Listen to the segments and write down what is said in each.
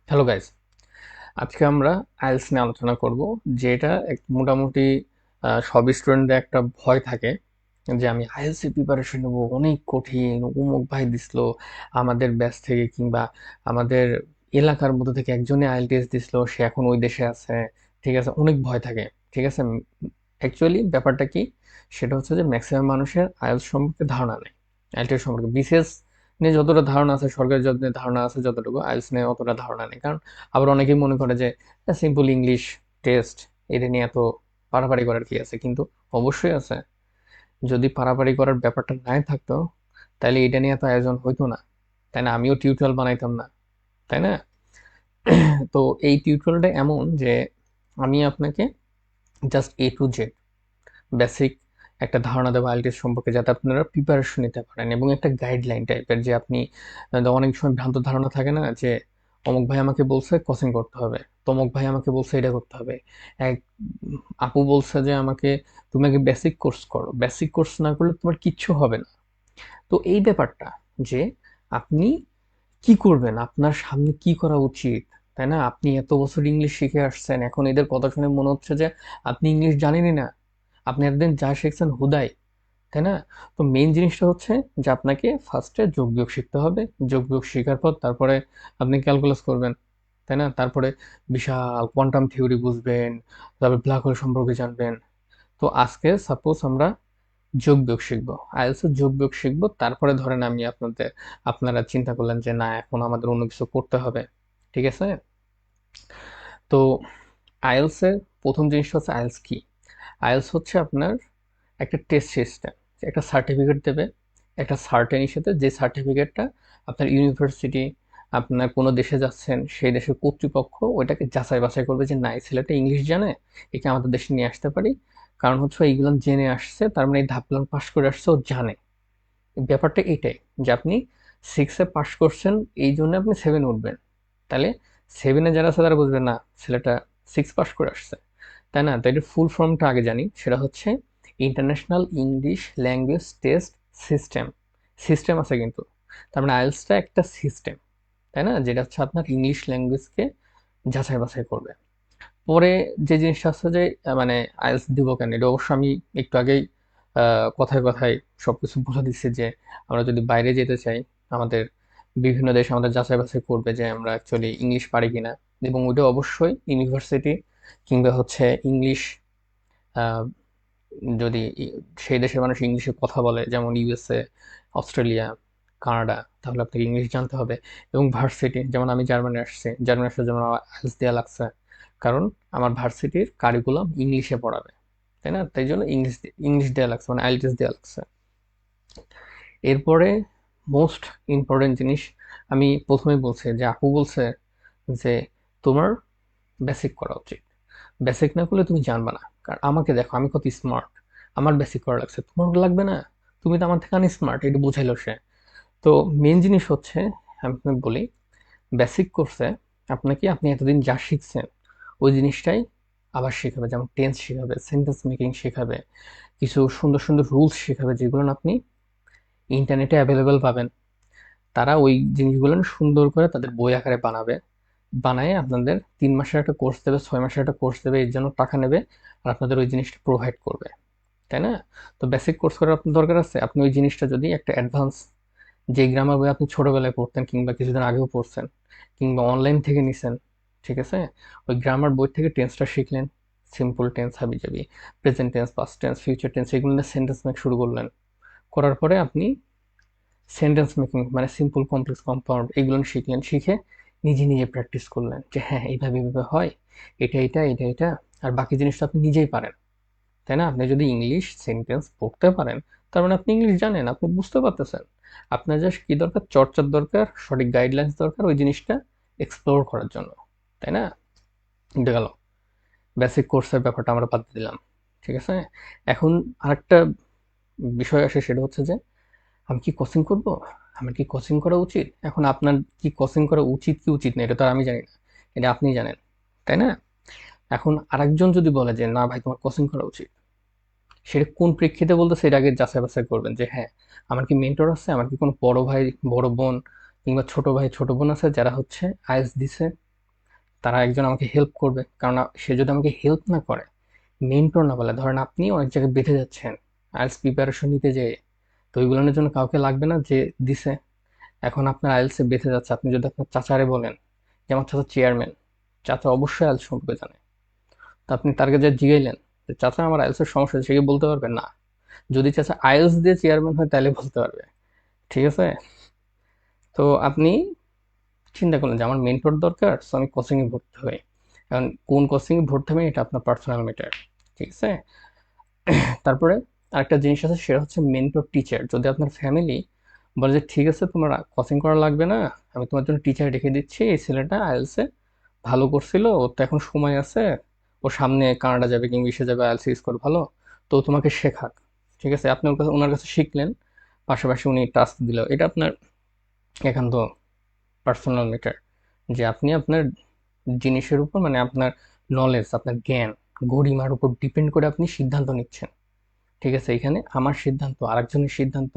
Hello guys, আজকে আমরা IELTS নিয়ে আলোচনা করব। যেটা মোটামুটি সব স্টুডেন্টদের একটা ভয় থাকে যে আমি আইএলটিএস এর প্রিপারেশন নেবো, অনেক কঠিন, অমুক ভাই দিছিল আমাদের ব্যাচ থেকে কিংবা আমাদের এলাকার মধ্যে থেকে একজনে আইএলটিএস দিছিল, সে এখন ওই দেশে আছে। ঠিক আছে, অনেক ভয় থাকে। ঠিক আছে, অ্যাকচুয়ালি ব্যাপারটা কি, সেটা হচ্ছে যে ম্যাক্সিমাম মানুষের আইএলটিএস সম্পর্কে ধারণা নেই। আইএলটিএস সম্পর্কে বিসিএস নিয়ে যতটা ধারণা আছে, সরকারি জব নিয়ে ধারণা আছে যতটুকু, আইএলটিএস নিয়ে অতটা ধারণা নেই। কারণ আবার অনেকেই মনে করে যে সিম্পল ইংলিশ টেস্ট, এটা নিয়ে এত পারাপারি করার কি আছে, কিন্তু অবশ্যই আছে। যদি পারাপারি করার ব্যাপারটা নাই থাকতো, তাহলে এটা নিয়ে এত আয়োজন হইতো না, তাই না? আমিও টিউটোরিয়াল বানাইতাম না, তাই না? তো এই টিউটোরিয়ালটা এমন যে আমি আপনাকে just A to Z basic একটা ধারণা দেবো আইএলটিএস সম্পর্কে, যাতে আপনারা প্রিপারেশন নিতে পারেন, এবং একটা গাইডলাইন টাইপের, যে আপনি অনেক সময় ভ্রান্ত ধারণা থাকে না, যে অমুক ভাই আমাকে বলছে কোচিং করতে হবে, তমুক ভাই আমাকে বলছে এটা করতে হবে, এক আপু বলছে যে আমাকে তুমি আগে বেসিক কোর্স করো, বেসিক কোর্স না করলে তোমার কিচ্ছু হবে না। তো এই ব্যাপারটা, যে আপনি কি করবেন, আপনার সামনে কি করা উচিত, তাই না? আপনি এত বছর ইংলিশ শিখে আসছেন, এখন এদের কথা শুনে মনে হচ্ছে যে আপনি ইংলিশ জানেনই না, আপনি এতদিন যা শিখছেন হুদাই, তাই না? তো মেইন জিনিসটা হচ্ছে যে আপনাকে ফার্স্টে যোগ বিয়োগ শিখতে হবে। যোগ বিয়োগ শেখার পর তারপরে আপনি ক্যালকুলাস করবেন, তাই না? তারপরে বিশাল কোয়ান্টাম থিওরি বুঝবেন, তারপর ব্ল্যাক হোল সম্পর্কে জানবেন। তো আজকে সাপোজ আমরা যোগ বিয়োগ শিখবো, আইএলটিএস এর যোগ বিয়োগ শিখবো, তারপরে ধরেন আমি আপনারা চিন্তা করলেন যে না, এখন আমাদের অন্য কিছু করতে হবে। ঠিক আছে? তো আইএলটিএস এর প্রথম জিনিসটা হচ্ছে, আইএলটিএস কি? আইএলটিএস হচ্ছে আপনার একটা টেস্ট সিস্টেম, একটা সার্টিফিকেট দেবে, একটা সার্টেন সাথে, যে সার্টিফিকেটটা আপনার ইউনিভার্সিটি, আপনার কোনো দেশে যাচ্ছেন সেই দেশের কর্তৃপক্ষ ওইটাকে যাচাই বাছাই করবে যে না, এই ছেলেটা ইংলিশ জানে, একে আমাদের দেশে নিয়ে আসতে পারি। কারণ হচ্ছে এইগুলো জেনে আসছে, তার মানে এই ধাপগুলো পাস করে আসছে, ও জানে। ব্যাপারটা এটাই, যে আপনি সিক্সে পাস করছেন, এই জন্য আপনি সেভেন উঠবেন। তাহলে সেভেনে যারা আছে তারা বুঝবেন না ছেলেটা সিক্স পাস করে আসছে, তাই না? তো এটার ফুল ফর্মটা আগে জানি, সেটা হচ্ছে international English language test system. System আছে কিন্তু, তার মানে আইএলটিএসটা একটা সিস্টেম, তাই না? যেটা হচ্ছে আপনার ইংলিশ ল্যাঙ্গুয়েজকে যাচাই বাছাই করবে। পরে যে জিনিসটা আছে যে মানে আইএলটিএস দিব কেন, এটা অবশ্য আমি একটু আগেই কথায় কথায় সবকিছু বলে দিচ্ছি, যে আমরা যদি বাইরে যেতে চাই, আমাদের বিভিন্ন দেশ আমাদের যাচাই বাছাই করবে যে আমরা অ্যাকচুয়ালি ইংলিশ পারি কিনা। এবং ওইটা অবশ্যই ইউনিভার্সিটি কিংবা হচ্ছে ইংলিশ, আহ, যদি সেই দেশের মানুষ ইংলিশে কথা বলে, যেমন ইউএসএ, অস্ট্রেলিয়া, কানাডা, তাহলে আপনাকে ইংলিশ জানতে হবে। এবং ভার্সিটি, যেমন আমি জার্মানি আসছি, জার্মানি আসার জন্য আমার আইএলটিএস দেওয়া লাগছে, কারণ আমার ভার্সিটির কারিকুলাম ইংলিশে পড়াবে, তাই না? তাই জন্য ইংলিশ ইংলিশ দেওয়া লাগছে, মানে আইএলটিএস দেওয়া লাগছে। এরপরে মোস্ট ইম্পর্টেন্ট জিনিস, আমি প্রথমেই বলছি যে আপু বলছে যে তোমার বেসিক করা উচিত, বেসিক না করলে তুমি জানবা না। কারণ আমাকে দেখো, আমি কত স্মার্ট, আমার বেসিক করা লাগছে, তোমার লাগবে না? তুমি তো আমার থেকে আনস্মার্ট, এটা বুঝাইলো সে। তো মেন জিনিস হচ্ছে, আমি আপনাকে বলি, বেসিক কোর্সে আপনাকে, আপনি এতদিন যা শিখছেন ওই জিনিসটাই আবার শেখাবে। যেমন টেন্স শেখাবে, সেন্টেন্স মেকিং শেখাবে, কিছু সুন্দর সুন্দর রুলস শেখাবে, যেগুলো আপনি ইন্টারনেটে অ্যাভেলেবেল পাবেন। তারা ওই জিনিসগুলো সুন্দর করে তাদের বই আকারে বানাবে, বানায় আপনাদের 3 মাসের একটা কোর্স দেবে, 6 মাসের একটা কোর্স দেবে, এর জন্য টাকা নেবে, আর আপনাদের ওই জিনিসটা প্রোভাইড করবে, তাই না? তো বেসিক কোর্স করার আপনার দরকার আছে, আপনি ওই জিনিসটা যদি একটা অ্যাডভান্স, যে গ্রামার বই আপনি ছোটবেলায় পড়তেন কিংবা কিছুদিন আগেও পড়ছেন কিংবা অনলাইন থেকে নিছেন, ঠিক আছে, ওই গ্রামার বই থেকে টেন্সটা শিখলেন, সিম্পল টেন্স, হাবি জাবি, present tense, past tense, future tense, এগুলো নিয়ে সেন্টেন্স মেক শুরু করলেন। করার পরে আপনি সেন্টেন্স মেকিং, মানে সিম্পল, কমপ্লেক্স, কম্পাউন্ড, এগুলো শিখলেন, শিখে নিজে নিজে প্র্যাকটিস করলেন যে হ্যাঁ এইভাবে এইভাবে হয়, এটা এটা এটা এটা, আর বাকি জিনিসটা আপনি নিজেই পারেন, তাই না? আপনি যদি ইংলিশ সেন্টেন্স পড়তে পারেন, তার মানে আপনি ইংলিশ জানেন, আপনি বুঝতে পারতেছেন। আপনার জাস্ট কি দরকার, চর্চার দরকার, সঠিক গাইডলাইন্স দরকার ওই জিনিসটা এক্সপ্লোর করার জন্য, তাই না? এটা গেল বেসিক কোর্সের ব্যাপারটা, আমরা বাদ দিলাম। ঠিক আছে, এখন আরেকটা বিষয় আসে, সেটা হচ্ছে যে আমি কি কোচিং করব, আমার কি কোচিং করা উচিত? এখন আপনার কি কোচিং করা উচিত কি উচিত না, এটা তো আর আমি জানি না, এটা আপনি জানেন, তাই না? এখন আরেকজন যদি বলে যে না ভাই, তোমার কোচিং করা উচিত, সেটা কোন প্রেক্ষিতে বলতেছে, এটা আগে যাচাই বাছাই করবেন যে হ্যাঁ, আমার কি মেন্টর আছে, আমার কি কোনো বড় ভাই, বড় বোন কিংবা ছোট ভাই, ছোট বোন আছে যারা হচ্ছে আইএলটিএস দিছে, তারা একজন আমাকে হেল্প করবে, কারণ সে যদি আমাকে হেল্প না করে, মেন্টর না বলে, ধরেন আপনি অনেক জায়গায় বেঁধে যাচ্ছেন আইএলটিএস প্রিপারেশন নিতে যেয়ে, তো ওইগুলোর জন্য কাউকে লাগবে না যে দিছে। এখন আপনার আইএলটিএস এ বেঁধে যাচ্ছে, আপনি যদি আপনার চাচারে বলেন যে আমার চাচা চেয়ারম্যান, চাচা অবশ্যই আইএলটিএস সম্পর্কে জানে, তো আপনি তার কাছে জিগাইলেন যে চাচা আমার আইএলটিএস এর সমস্যা, সে কি বলতে পারবে না? যদি চাচা আইএলটিএস দিয়ে চেয়ারম্যান হয় তাহলে বলতে পারবে। ঠিক আছে? তো আপনি চিন্তা করলেন যে আমার মেন্টর দরকার, সো আমি কোচিং এ ভর্তি হই। এখন কোন কোচিং এ ভর্তি হবেন এটা আপনার পার্সোনাল ম্যাটার। ঠিক আছে? তারপরে আরেকটা জিনিস আছে, সেটা হচ্ছে মেন্টর টিচার। যদি আপনার ফ্যামিলি বলে যে ঠিক আছে তোমার কোচিং করা লাগবে না, আমি তোমার জন্য টিচার রেখে দিচ্ছি, এই ছেলেটা আইএলটিএস এ ভালো করছিল, ওর তো এখন সময় আছে, ও সামনে কানাডা যাবে কিংবা ইসে যাবে, আইএলটিএস স্কোর ভালো, তো ও তোমাকে শেখাক। ঠিক আছে, আপনি ওনার কাছে শিখলেন, পাশাপাশি উনি টাস্ক দিল, এটা আপনার একান্ত পার্সোনাল ম্যাটার, যে আপনি আপনার জিনিসের উপর, মানে আপনার নলেজ, আপনার জ্ঞান, গরিমার উপর ডিপেন্ড করে আপনি সিদ্ধান্ত নিচ্ছেন। ঠিক আছে, এখানে আমার সিদ্ধান্ত, আরেকজনের সিদ্ধান্ত,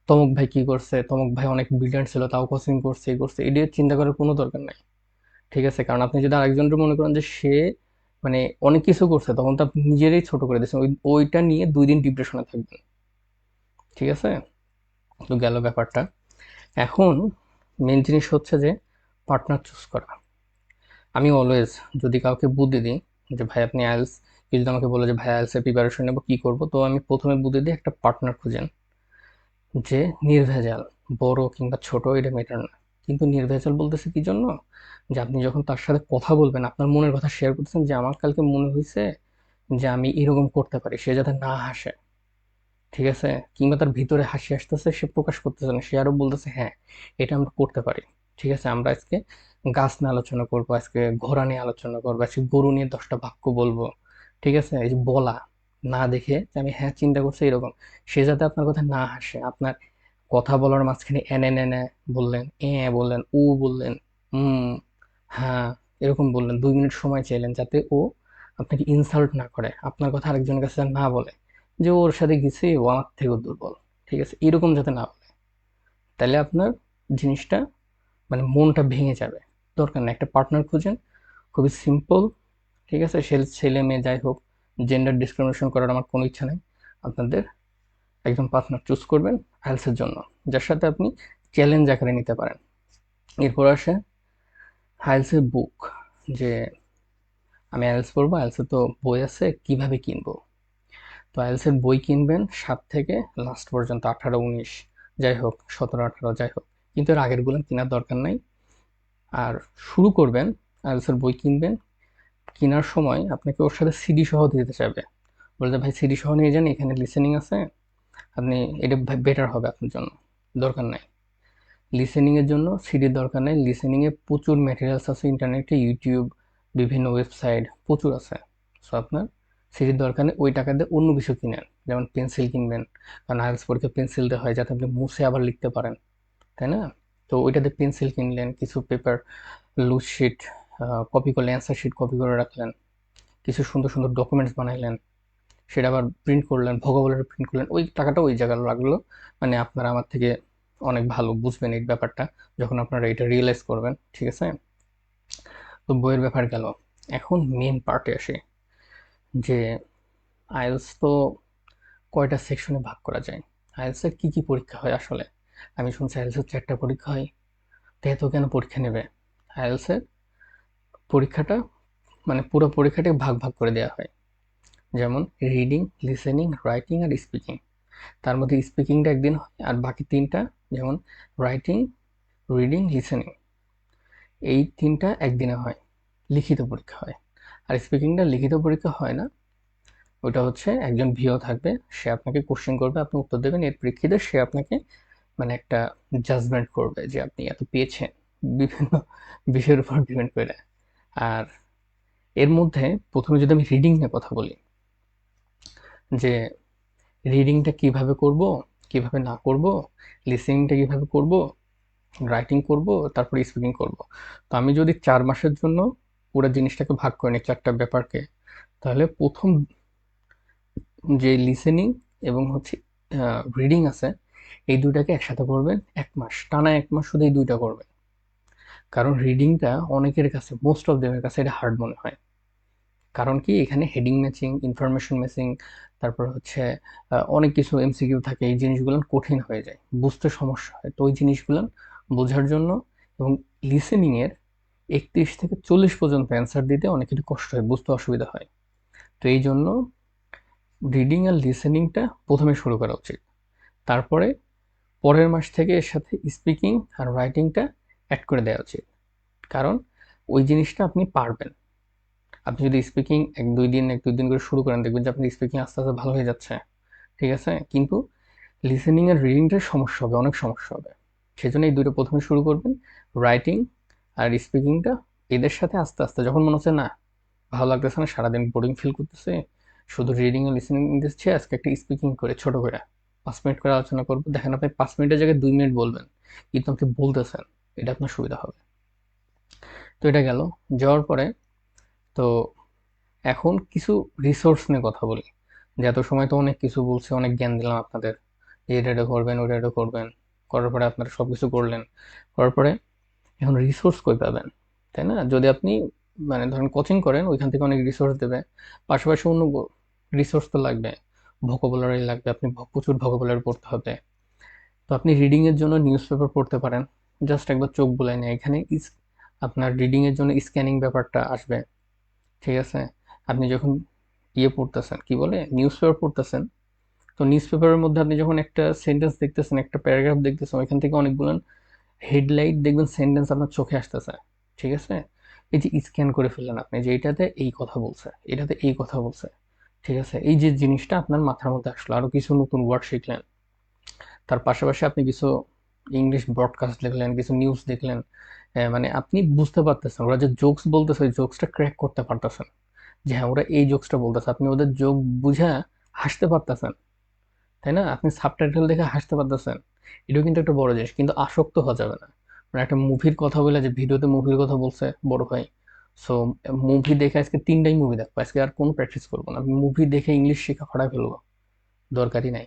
তমক ভাই কি করছে, তমক ভাই অনেক ব্রিলিয়ান্ট ছিল তাও কোচিং করছে, এই করছে, এটি চিন্তা করার কোনো দরকার নাই। ঠিক আছে, কারণ আপনি যদি আরেকজনের মনে করেন যে সে মানে অনেক কিছু করছে, তখন তো আপনি নিজেরই ছোট করে দিচ্ছেন, ওইটা নিয়ে 2 দিন ডিপ্রেশনে থাকবেন। ঠিক আছে, তো গেল ব্যাপারটা। এখন মেন জিনিস হচ্ছে যে পার্টনার চুজ করা। আমি অলওয়েজ যদি কাউকে বুদ্ধি দিই যে ভাই আপনি আইএলস, কেউ যদি আমাকে বলে যে ভাই আইএলস এর প্রিপারেশন নেবো কি করবো, তো আমি প্রথমে বুদ্ধি দিই একটা পার্টনার খুঁজেন, যে নির্ভেজাল, বড় কিংবা ছোট এটা ম্যাটার না, কিন্তু নির্ভেজাল বলতেছে কি জন্য, যে আপনি যখন তার সাথে কথা বলবেন, আপনার মনের কথা শেয়ার করতেছেন যে আমার কালকে মনে হয়েছে যে আমি এরকম করতে পারি, সে যাতে না হাসে। ঠিক আছে, কিংবা তার ভিতরে হাসি আসতেছে, সে প্রকাশ করতেছে না, সে আরো বলতেছে হ্যাঁ এটা আমরা করতে পারি। ঠিক আছে, আমরা আজকে গাছ নিয়ে আলোচনা করবো, আজকে ঘোড়া নিয়ে আলোচনা করবো, আজকে গরু নিয়ে 10টা বাক্য বলবো। ঠিক আছে, এই যে বলা, না দেখে যে আমি হ্যাঁ চিন্তা করছি এরকম, সে যাতে আপনার কথা না হাসে, আপনার কথা বলার মাঝখানে এনে এনে বললেন, বললেন, ও বললেন, হুম, হ্যাঁ, এরকম বললেন, 2 মিনিট সময় চাইলেন, যাতে ও আপনাকে ইনসাল্ট না করে, আপনার কথা আরেকজনের কাছে না বলে যে ওর সাথে গেছি, ও আমার থেকেও দুর্বল। ঠিক আছে, এরকম যাতে না বলে, তাহলে আপনার জিনিসটা মানে মনটা ভেঙে যাবে। দরকার না, একটা পার্টনার খুঁজেন, খুবই সিম্পল। ঠিক আছে, সে ছেলে মেয়ে যাই হোক, জেন্ডার ডিসক্রিমিনেশন করার আমার কোনো ইচ্ছা নেই। আপনাদের একজন পার্টনার চুজ করবেন আইএলটিএস এর জন্য, যার সাথে আপনি চ্যালেঞ্জ আকারে নিতে পারেন। এরপর আসে আইএলটিএস এর বুক, যে আমি আইএলটিএস পড়বো, আইএলটিএস এর তো বই আছে, কিভাবে কিনবো? তো আইএলটিএস এর বই কিনবেন 7 থেকে লাস্ট পর্যন্ত 18, 19, যাই হোক 17, 18 যাই হোক, কিন্তু এর আগের গুলো কেনার দরকার নাই। আর শুরু করবেন, আইএলটিএস এর বই কিনবেন, কেনার সময় আপনাকে ওর সাথে সিডি সহ দিতে চাইবে, বলতে ভাই সিডি সহ নিয়ে যান, এখানে লিসেনিং আছে, আপনি এটা বেটার হবে আপনার জন্য। দরকার নাই, লিসেনিং এর জন্য সিডির দরকার নাই, লিসেনিং এ প্রচুর ম্যাটেরিয়ালস আছে ইন্টারনেটে, ইউটিউব, বিভিন্ন ওয়েবসাইট প্রচুর আছে। সো আপনার সিডির দরকার নেই, ওই টাকা দিয়ে অন্য কিছু কিনেন, যেমন পেন্সিল কিনবেন, কারণ আইএলটিএস পরীক্ষা পেন্সিল দিয়ে হয়, যাতে আপনি মুছে আবার লিখতে পারেন, তাই না? তো ওইটাতে পেন্সিল কিনলেন, কিছু পেপার, লুজ শিট কপি করলেন, অ্যান্সার শিট কপি করে রাখলেন, কিছু সুন্দর সুন্দর ডকুমেন্টস বানাইলেন, সেটা আবার প্রিন্ট করলেন, ভোকাবুলারি প্রিন্ট করলেন, ওই টাকাটা ওই জায়গায় লাগলো। মানে আপনারা আমার থেকে অনেক ভালো বুঝবেন এই ব্যাপারটা যখন আপনারা এটা রিয়েলাইজ করবেন। ঠিক আছে, তো বইয়ের ব্যাপার গেল। এখন মেন পার্টে আসি, যে আইএলটিএস তো কয়টা সেকশনে ভাগ করা যায়, আইএলটিএস এর কি কি পরীক্ষা হয় আসলে? আমি শুনছি আইএলটিএস এর 4টা পরীক্ষা হয়, তো এত কেন পরীক্ষা নেবে? আইএলটিএস এর পরীক্ষাটা মানে পুরো পরীক্ষাটাকে ভাগ ভাগ করে দেওয়া হয়, যেমন রিডিং, লিসেনিং, রাইটিং আর স্পিকিং। তার মধ্যে স্পিকিংটা একদিন হয়, আর বাকি 3টা, যেমন রাইটিং, রিডিং, লিসেনিং, এই 3টা একদিনে হয়, লিখিত পরীক্ষা হয়। আর স্পিকিংটা লিখিত পরীক্ষা হয় না, ওটা হচ্ছে একজন ভিও থাকবে, সে আপনাকে কোশ্চেন করবে, আপনি উত্তর দেবেন, এর প্রেক্ষিতে সে আপনাকে মানে একটা জাজমেন্ট করবে যে আপনি এত পেয়েছেন, বিভিন্ন বিষয়ের উপর ডিপেন্ড করে। আর এর মধ্যে প্রথমে যদি আমি রিডিং নিয়ে কথা বলি, যে রিডিংটা কিভাবে করব, কিভাবে না করব, লিসেনিংটা কিভাবে করব, রাইটিং করব, তারপরে স্পিকিং করব। তো আমি যদি 4 মাসের জন্য পুরো জিনিসটাকে ভাগ করে নিই 4টা ব্যাপারকে, তাহলে প্রথম যে লিসেনিং এবং হচ্ছে রিডিং আছে, এই দুইটাকে একসাথে করবেন 1 মাস টানা, 1 মাস শুধু এই দুইটা করবেন। কারণ রিডিংটা অনেকের কাছে, মোস্ট অফ দেমের কাছে এটা হার্ড মনে হয়। কারণ কি, এখানে হেডিং ম্যাচিং, ইনফরমেশন ম্যাচিং, তারপর হচ্ছে অনেক কিছু এমসিকিউ থাকে, এই জিনিসগুলো কঠিন হয়ে যায়, বুঝতে সমস্যা হয়। তো ওই জিনিসগুলো বোঝার জন্য এবং লিসেনিং এর 31 থেকে 40 পর্যন্ত অ্যান্সার দিতে অনেকেরই কষ্ট হয়, বুঝতে অসুবিধা হয়। তো এই জন্য রিডিং আর লিসেনিংটা প্রথমে শুরু করা উচিত। তারপরে পরের মাস থেকে এর সাথে স্পিকিং আর রাইটিংটা অ্যাড করে দেওয়া উচিত। কারণ ওই জিনিসটা আপনি পারবেন। আপনি যদি স্পিকিং এক দুই দিন করে শুরু করেন, দেখবেন যে আপনার স্পিকিং আস্তে আস্তে ভালো হয়ে যাচ্ছে, ঠিক আছে? কিন্তু লিসেনিং আর রিডিংটার সমস্যা হবে, অনেক সমস্যা হবে। সেজন্য এই দুটো প্রথমে শুরু করবেন, রাইটিং আর স্পিকিংটা। এদের সাথে আস্তে আস্তে যখন মনে হচ্ছে না, ভালো লাগতেছে না, সারাদিন বোরিং ফিল করতেছে, শুধু রিডিং আর লিসেনিং দিচ্ছে, আজকে একটা স্পিকিং করে ছোট করে 5 মিনিট করে আলোচনা করবো। দেখেন আপনি 5 মিনিটের জায়গায় 2 মিনিট বলবেন, কিন্তু আপনি বলতেছেন, এটা আপনার সুবিধা হবে। তো এটা গেল। যাওয়ার পরে তো এখন কিছু রিসোর্স নিয়ে কথা বলি। যে এত সময় তো অনেক কিছু বলছি, অনেক জ্ঞান দিলাম আপনাদের, যে এটা করবেন, ওটা করবেন, করার পরে আপনারা সবকিছু করলেন, করার পরে এখন রিসোর্স কই পাবেন? তাই না? যদি আপনি মানে ধরেন কোচিং করেন, ওইখান থেকে অনেক রিসোর্স দেবে, পাশাপাশি অন্য রিসোর্স তো লাগবে, ভোকাবুলারি লাগবে, আপনি প্রচুর ভোকাবুলারি পড়তে হবে। তো আপনি রিডিং এর জন্য নিউজ পেপার পড়তে পারেন, জাস্ট একবার চোখ বুলাই নেয় এখানে আপনার রিডিং এর জন্য স্ক্যানিং ব্যাপারটা আসবে, ঠিক আছে? আপনি যখন পড়তেছেন, কি বলে, নিউজ পেপার পড়তেছেন, তো নিউজ পেপারের মধ্যে আপনি যখন একটা সেন্টেন্স দেখতেছেন, একটা প্যারাগ্রাফ দেখতেছেন, ওইখান থেকে অনেকগুলো হেডলাইট দেখবেন সেন্টেন্স আপনার চোখে আসতেছে, ঠিক আছে? এই যে স্ক্যান করে ফেললেন আপনি, যে এটাতে এই কথা বলছে, এটাতে এই কথা বলছে, ঠিক আছে? এই যে জিনিসটা আপনার মাথার মধ্যে আসলো, আরো কিছু নতুন ওয়ার্ড শিখলেন, তার পাশাপাশি আপনি কিছু ইংলিশ ব্রডকাস্ট দেখলেন, কিছু নিউজ দেখলেন, মানে আপনি বুঝতে পারতেছেন ওরা যে জোকস বলতেছে, ওই জোকসটা ক্র্যাক করতে পারতেছেন, যে হ্যাঁ ওরা এই জোকসটা বলতেছে, আপনি ওদের জোক বুঝা হাসতে পারতেছেন, তাই না? আপনি সাবটাইটেল দেখে হাসতে পারতেছেন, এটাও কিন্তু একটা বড় জিনিস। কিন্তু আসক্ত হওয়া যাবে না। মানে একটা মুভির কথা বলে, যে ভিডিওতে মুভির কথা বলছে বড় ভাই, সো মুভি দেখে আজকে 3টাই মুভি দেখবো, আজকে আর কোনো প্র্যাকটিস করবো না, মুভি দেখে ইংলিশ শেখা ফাড়ায় ফেলবো, দরকারই নাই।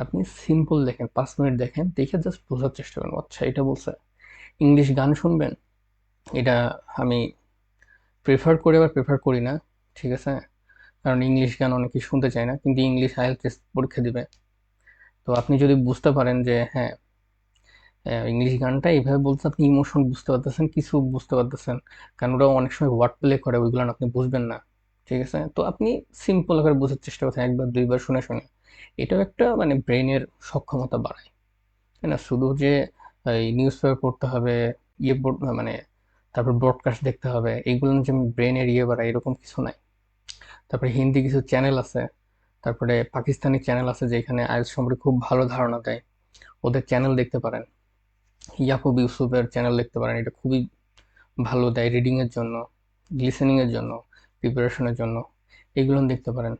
আপনি সিম্পল দেখেন, 5 মিনিট দেখেন, দেখে জাস্ট বোঝার চেষ্টা করেন, আচ্ছা এটা বলছে। ইংলিশ গান শুনবেন, এটা আমি প্রেফার করি, আবার প্রেফার করি না, ঠিক আছে? কারণ ইংলিশ গান অনেকেই শুনতে চায় না, কিন্তু ইংলিশ আইএলটিএস পরীক্ষা দিবে। তো আপনি যদি বুঝতে পারেন যে হ্যাঁ, ইংলিশ গানটা এইভাবে বলছে, আপনি ইমোশন বুঝতে পারতেছেন, কিছু বুঝতে পারতেছেন, কারণ ওরা অনেক সময় ওয়ার্ড প্লে করে, ওইগুলো আপনি বুঝবেন না, ঠিক আছে? তো আপনি সিম্পল করে বোঝার চেষ্টা করছেন, একবার দুইবার শুনে শুনে, এটাও একটা মানে ব্রেনের সক্ষমতা বাড়ায়, তাই না? শুধু যে এই নিউজ পেপার পড়তে হবে, মানে তারপর ব্রডকাস্ট দেখতে হবে, এইগুলো যে ব্রেনের বাড়ায়, এরকম কিছু নাই। তারপরে হিন্দি কিছু চ্যানেল আছে, তারপরে পাকিস্তানি চ্যানেল আছে, যেখানে আইএলটিএস সম্পর্কে খুব ভালো ধারণা দেয়, ওদের চ্যানেল দেখতে পারেন। ইয়াকুব ইউসুফের চ্যানেল দেখতে পারেন, এটা খুবই ভালো দেয় রিডিং এর জন্য, লিসেনিং এর জন্য, প্রিপারেশনের জন্য, এগুলো দেখতে পারেন।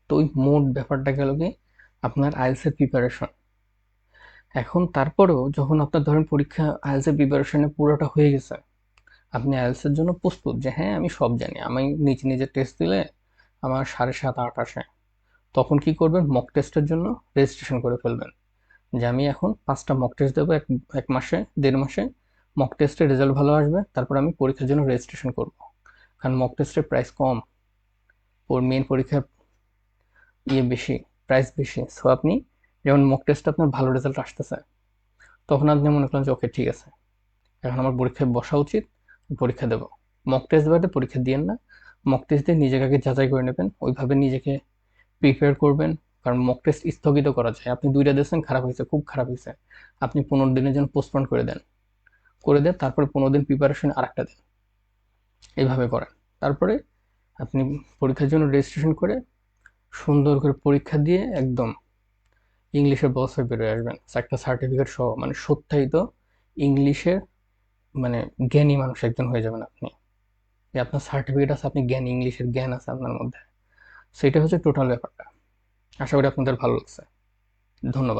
তো ওই মোট ব্যাপারটা গেল কি আপনার আইএলটিএস এর প্রিপারেশন। এখন তারপরেও যখন আপনার ধরেন পরীক্ষা আইএলটিএস এর প্রিপারেশনে পুরোটা হয়ে গেছে, আপনি আইএলটিএস এর জন্য প্রস্তুত, যে হ্যাঁ আমি সব জানি, আমি নিজে নিজে টেস্ট দিলে আমার 7.5 8 আসে, তখন কি করবেন, মক টেস্টের জন্য রেজিস্ট্রেশন করে ফেলবেন। যে আমি এখন 5টা মক টেস্ট দেবো, এক মাসে, 1.5 মাসে মক টেস্টের রেজাল্ট ভালো আসবে, তারপর আমি পরীক্ষার জন্য রেজিস্ট্রেশন করব। কারণ মক টেস্টের প্রাইস কম, ওর মেন পরীক্ষার বেশি, প্রাইস বেশি। সো আপনি যেমন মক টেস্টে আপনার ভালো রেজাল্ট আসতেছে, তখন আপনি মনে করেন যে ওকে ঠিক আছে, এখন আমার পরীক্ষায় বসা উচিত, পরীক্ষা দেবো। মক টেস্ট বাদে পরীক্ষা দিয়েন না, মক টেস্ট দিয়ে নিজেকে আগে যাচাই করে নেবেন, ওইভাবে নিজেকে প্রিপেয়ার করবেন। কারণ মক টেস্ট স্থগিত করা যায়, আপনি 2টা দিয়েছেন, খারাপ হয়েছে, খুব খারাপ হয়েছে, আপনি 15 দিনের জন্য পোস্টপোন করে দেন, তারপরে 15 দিন প্রিপারেশন আর একটা দেন, এইভাবে করেন। তারপরে আপনি পরীক্ষার জন্য রেজিস্ট্রেশন করে সুন্দর করে পরীক্ষা দিয়ে একদম ইংলিশের বস হয়ে বেরোয় আসবেন, একটা সার্টিফিকেট সহ, মানে সত্যায়িত ইংলিশের মানে জ্ঞানী মানুষ একজন হয়ে যাবেন আপনি, যে আপনার সার্টিফিকেট আছে, আপনি জ্ঞান, ইংলিশের জ্ঞান আছে আপনার মধ্যে। সেটা হচ্ছে টোটাল ব্যাপারটা। আশা করি আপনাদের ভালো লাগছে। ধন্যবাদ।